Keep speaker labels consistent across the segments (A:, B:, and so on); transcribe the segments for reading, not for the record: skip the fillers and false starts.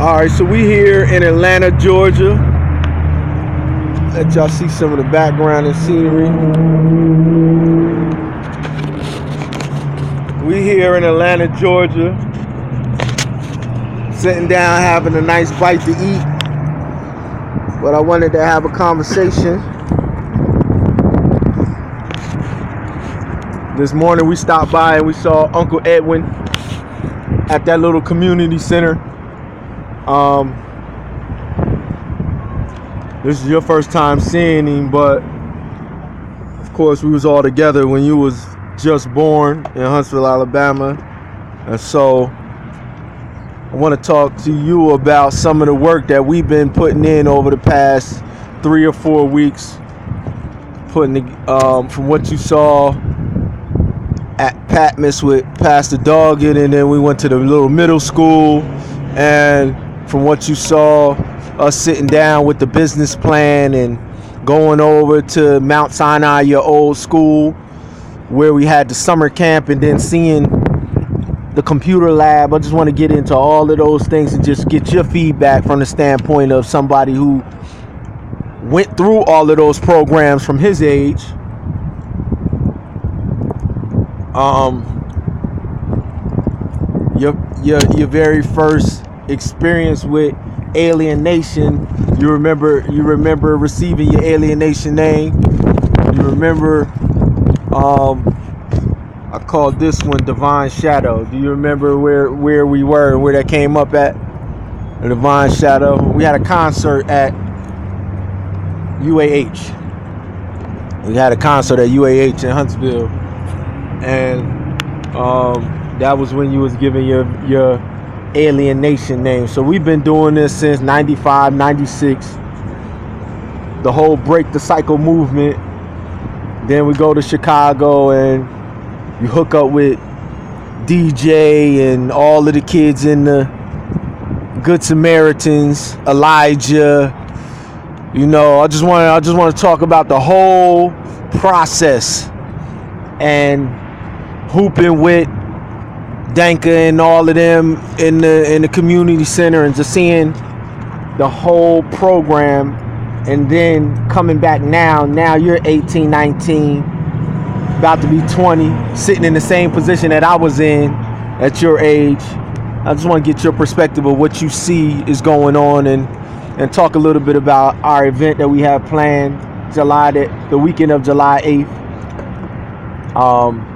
A: All right, so we here in Atlanta, Georgia. Let y'all see some of the background and scenery. We here in Atlanta, Georgia. Sitting down, having a nice bite to eat. But I wanted to have a conversation. This morning we stopped by and we saw Uncle Edwin at that little community center. This is your first time seeing him, but of course we was all together when you was just born in Huntsville, Alabama. And so I want to talk to you about some of the work that we've been putting in over the past 3 or 4 weeks. From what you saw at Patmos with Pastor Doggett, and then we went to the little middle school, and from what you saw us sitting down with the business plan and going over to Mount Sinai, your old school, where we had the summer camp, and then seeing the computer lab. I just want to get into all of those things and just get your feedback from the standpoint of somebody who went through all of those programs from his age. Your very first experience with Alien Nation. You remember receiving your Alien Nation name. You remember I called this one Divine Shadow. Do you remember where we were and where that came up at? The Divine Shadow. We had a concert at UAH. We had a concert at UAH in Huntsville, and that was when you was giving your Alien Nation name. So we've been doing this since 95, 96. The whole Break the Cycle movement. Then we go to Chicago and you hook up with DJ and all of the kids in the Good Samaritans, Elijah. You know, I just want to talk about the whole process and hooping with Danka and all of them in the community center, and just seeing the whole program. And then coming back now you're 18, 19, about to be 20, sitting in the same position that I was in at your age. I just want to get your perspective of what you see is going on, and talk a little bit about our event that we have planned the weekend of July 8th.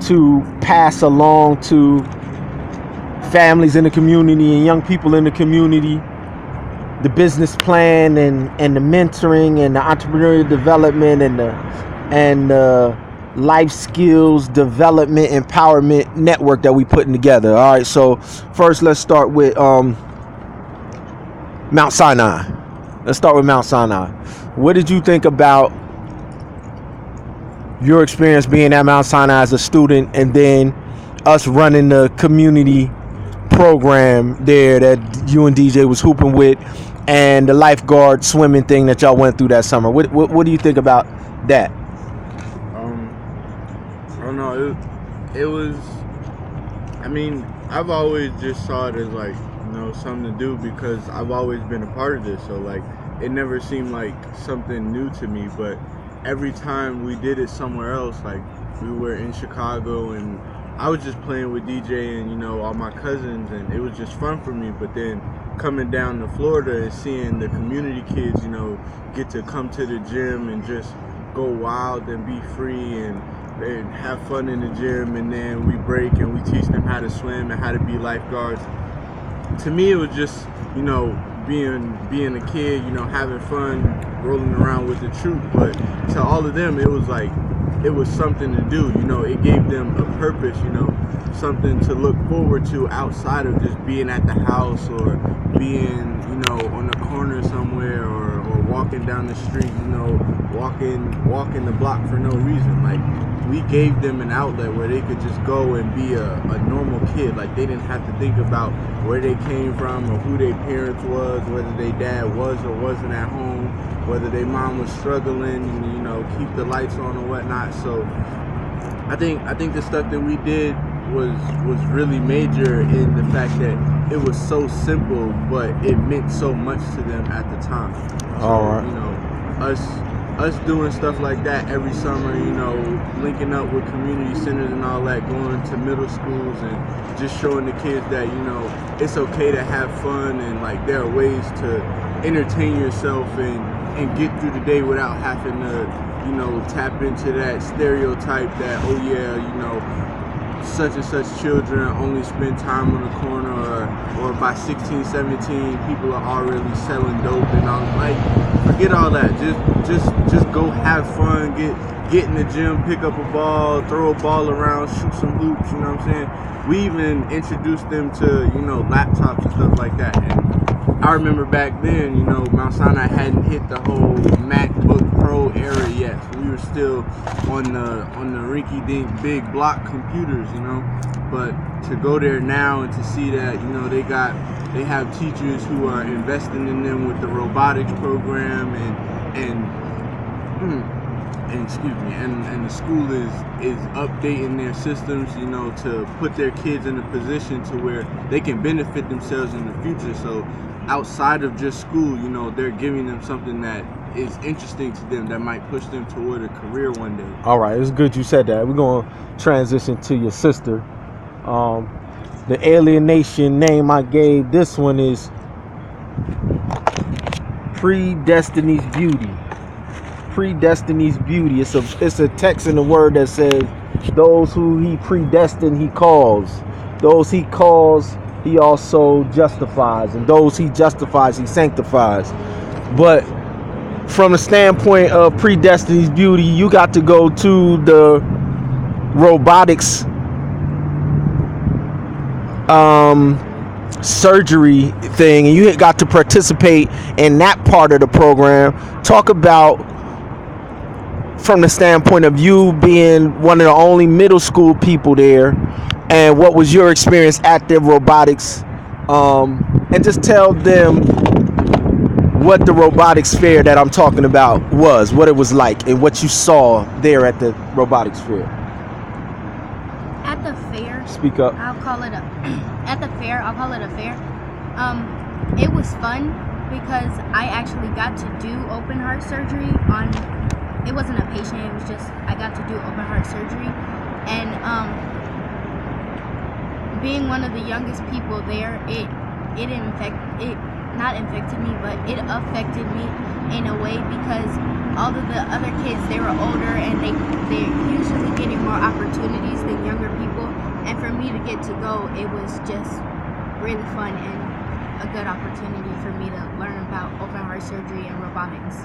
A: To pass along to families in the community and young people in the community the business plan and the mentoring and the entrepreneurial development and the life skills development empowerment network that we putting together. All right, so first let's start with Mount Sinai. Let's start with Mount Sinai. What did you think about your experience being at Mount Sinai as a student, and then us running the community program there that you and DJ was hooping with, and the lifeguard swimming thing that y'all went through that summer? What do you think about that?
B: I don't know. It was. I mean, I've always just saw it as like, you know, something to do because I've always been a part of this. So like, it never seemed like something new to me. But every time we did it somewhere else, like we were in Chicago and I was just playing with DJ and, you know, all my cousins, and it was just fun for me. But then coming down to Florida and seeing the community kids, you know, get to come to the gym and just go wild and be free and have fun in the gym, and then we break and we teach them how to swim and how to be lifeguards. To me, it was just, you know, being a kid, you know, having fun, rolling around with the troop. But to all of them, it was like, it was something to do, you know. It gave them a purpose, you know, something to look forward to outside of just being at the house or being, you know, on the corner somewhere or walking down the street, you know, walking the block for no reason. Like, we gave them an outlet where they could just go and be a normal kid. Like, they didn't have to think about where they came from or who their parents was, whether their dad was or wasn't at home, whether their mom was struggling, you know, keep the lights on or whatnot. So I think the stuff that we did was really major in the fact that it was so simple, but it meant so much to them at the time. So,
A: All right.
B: you know, us doing stuff like that every summer, you know, linking up with community centers and all that, going to middle schools and just showing the kids that, you know, it's okay to have fun, and like there are ways to entertain yourself and get through the day without having to, you know, tap into that stereotype that, oh yeah, you know, such and such children only spend time on the corner, or by 16, 17 people are already selling dope, and I'm like, forget all that. Just go have fun, get in the gym, pick up a ball, throw a ball around, shoot some hoops, you know what I'm saying? We even introduced them to, you know, laptops and stuff like that. And I remember back then, you know, Mount Sinai hadn't hit the whole MacBook Pro era yet. So we were still on the rinky-dink big block computers, you know. But to go there now and to see that, you know, they have teachers who are investing in them with the robotics program, and excuse me, and the school is updating their systems, you know, to put their kids in a position to where they can benefit themselves in the future. So outside of just school, you know, they're giving them something that is interesting to them that might push them toward a career one day.
A: All right, it's good you said that. We're going to transition to your sister. The alienation name I gave this one is Predestiny's Beauty. Predestiny's Beauty. It's a text in the word that says, those who he predestined, he calls. Those he calls, he also justifies. And those he justifies, he sanctifies. But from the standpoint of Predestiny's Beauty, you got to go to the robotics surgery thing, and you got to participate in that part of the program. Talk about, from the standpoint of you being one of the only middle school people there, and what was your experience at the robotics, and just tell them what the robotics fair that I'm talking about was, what it was like, and what you saw there at the robotics fair.
C: At the fair,
A: Speak up.
C: I'll call it a fair. It was fun because I actually got to do open heart surgery on. It wasn't a patient. It was just I got to do open heart surgery, and being one of the youngest people there, it not infected me, but it affected me in a way, because all of the other kids, they were older and they're usually getting more opportunities than younger people. And for me to get to go, it was just really fun and a good opportunity for me to learn about open heart surgery and robotics.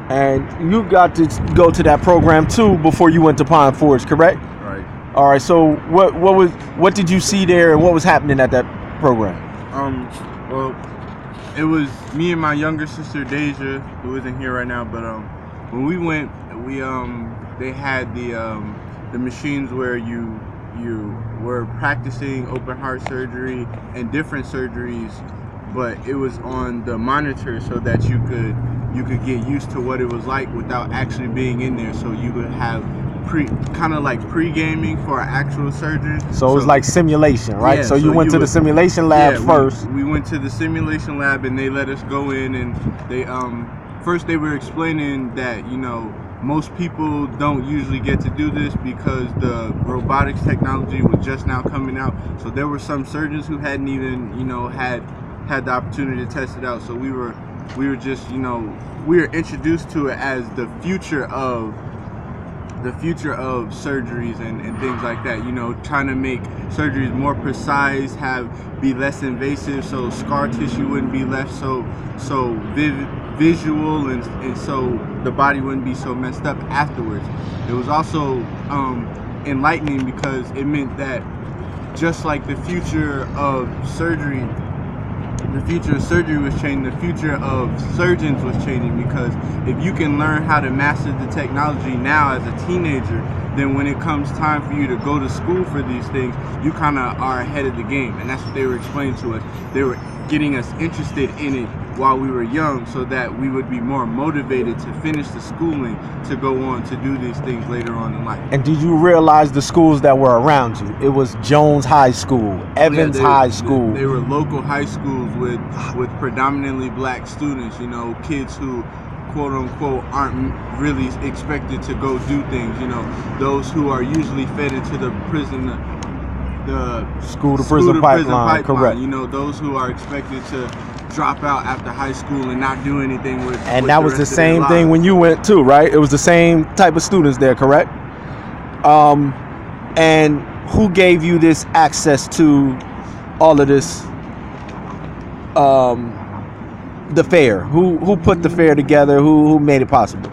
A: And you got to go to that program too before you went to Pine Forge, correct?
B: Right.
A: All right. So what did you see there, and what was happening at that program?
B: Well, it was me and my younger sister Deja, who isn't here right now. But when we went, they had the machines where you were practicing open heart surgery and different surgeries, but it was on the monitor so that you could get used to what it was like without actually being in there. So you would have kind of like pre-gaming for an actual surgeon.
A: So it was like simulation, right?
B: Yeah,
A: so you went to the simulation lab first.
B: We went to the simulation lab, and they let us go in, and they first they were explaining that, you know, most people don't usually get to do this because the robotics technology was just now coming out. So there were some surgeons who hadn't even, you know, had the opportunity to test it out. So we were just, you know, we were introduced to it as the future of surgeries and things like that, you know, trying to make surgeries more precise, be less invasive, so scar tissue wouldn't be left so visual, and so the body wouldn't be so messed up afterwards. It was also enlightening because it meant that just like the future of surgery was changing, the future of surgeons was changing, because if you can learn how to master the technology now as a teenager, then when it comes time for you to go to school for these things, you kind of are ahead of the game. And that's what they were explaining to us. They were getting us interested in it while we were young, so that we would be more motivated to finish the schooling to go on to do these things later on in life.
A: And did you realize the schools that were around you? It was Jones High School, Evans High School.
B: They were local high schools with predominantly black students, you know, kids who quote unquote aren't really expected to go do things, you know, those who are usually fed into the prison, the
A: school to prison pipeline, correct.
B: You know, those who are expected to drop out after high school and not do anything with.
A: And that was the same thing when you went too, right? It was the same type of students there, correct? And who gave you this access to all of this? The fair. Who put the fair together? Who made it possible?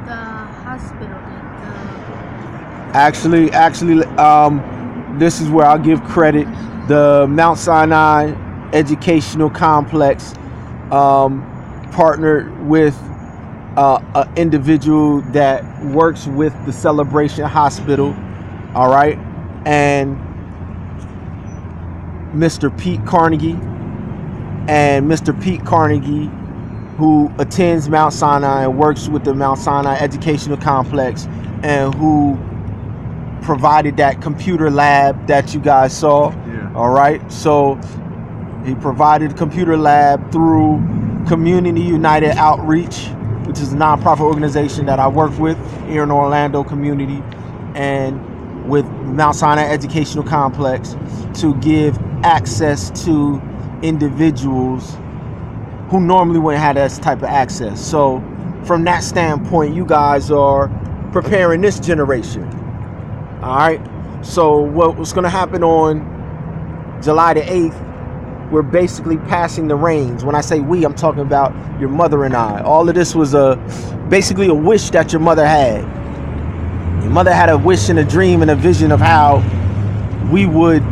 C: The hospital did.
A: Actually, this is where I'll give credit. The Mount Sinai Educational Complex partnered with an individual that works with the Celebration Hospital, all right, and Mr. Pete Carnegie. And Mr. Pete Carnegie, who attends Mount Sinai and works with the Mount Sinai Educational Complex, and who provided that computer lab that you guys saw.
B: Yeah.
A: All right. So he provided a computer lab through Community United Outreach, which is a nonprofit organization that I work with here in Orlando community, and with Mount Sinai Educational Complex, to give access to individuals who normally wouldn't have that type of access. So from that standpoint, you guys are preparing this generation. All right. So what's going to happen on July the 8th, we're basically passing the reins. When I say we, I'm talking about your mother and I. All of this was basically a wish that your mother had. Your mother had a wish and a dream and a vision of how we would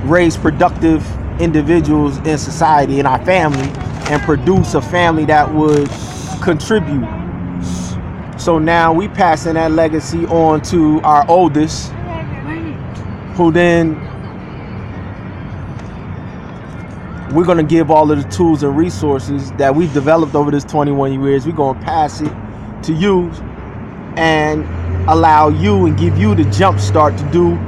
A: raise productive individuals in society, in our family, and produce a family that would contribute. So now we passing that legacy on to our oldest, who then we're going to give all of the tools and resources that we've developed over this 21 years. We're going to pass it to you and allow you and give you the jump start to do